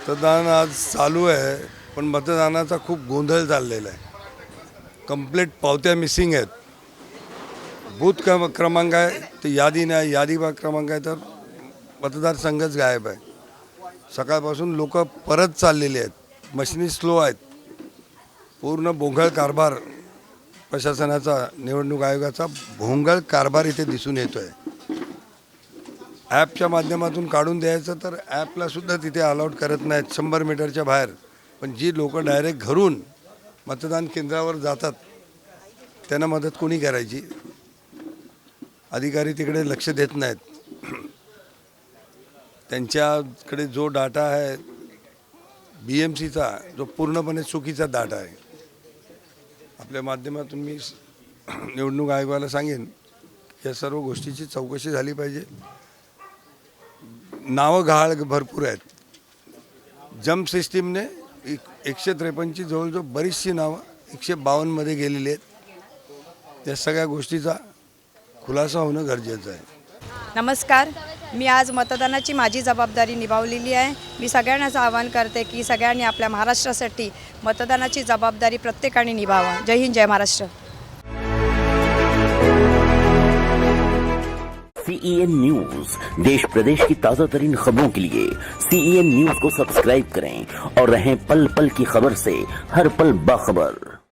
मतदान आज चालू आहे, पण मतदानाचा खूप गोंधळ चाललेला आहे. कंप्लीट पावत्या मिसिंग आहेत. बूथ क्रमांक आहे तर यादी नाही, यादी क्रमांक आहे तर मतदारसंघच गायब आहे. सकाळपासून लोक परत चाललेले आहेत. मशिनी स्लो आहेत. पूर्ण भोंगळ कारभार प्रशासनाचा, निवडणूक आयोगाचा भोंगळ कारभार इथे दिसून येतो आहे. ॲपच्या माध्यमातून काढून द्यायचं तर ॲपलासुद्धा तिथे अलाउड करत नाहीत 100 मीटरच्या बाहेर. पण जी लोक डायरेक्ट घरून मतदान केंद्रावर जातात त्यांना मदत कोणी करायची? अधिकारी तिकडे लक्ष देत नाहीत. त्यांच्याकडे जो डाटा आहे BMCचा, जो पूर्णपणे चुकीचा डाटा आहे. आपल्या माध्यमातून मी निवडणूक आयोगाला सांगेन या सर्व गोष्टीची चौकशी झाली पाहिजे. नावं गहाळ भरपूर आहेत. जम्प सिस्टीमने 153ची जवळजवळ बरीचशी नावं 152मध्ये गेलेली आहेत. त्या सगळ्या गोष्टीचा खुलासा होणं गरजेचं आहे. नमस्कार, मी आज मतदानाची माझी जबाबदारी निभावलेली आहे. मी सगळ्यांनाच आवाहन करते की सगळ्यांनी आपल्या महाराष्ट्रासाठी मतदानाची जबाबदारी प्रत्येकाने निभावा. जय हिंद, जय महाराष्ट्र. CEN न्यूज, देश प्रदेश की ताज़ा तरीन खबरों के लिए CEN न्यूज को सब्सक्राइब करें और रहें पल पल की खबर से हर पल बाखबर.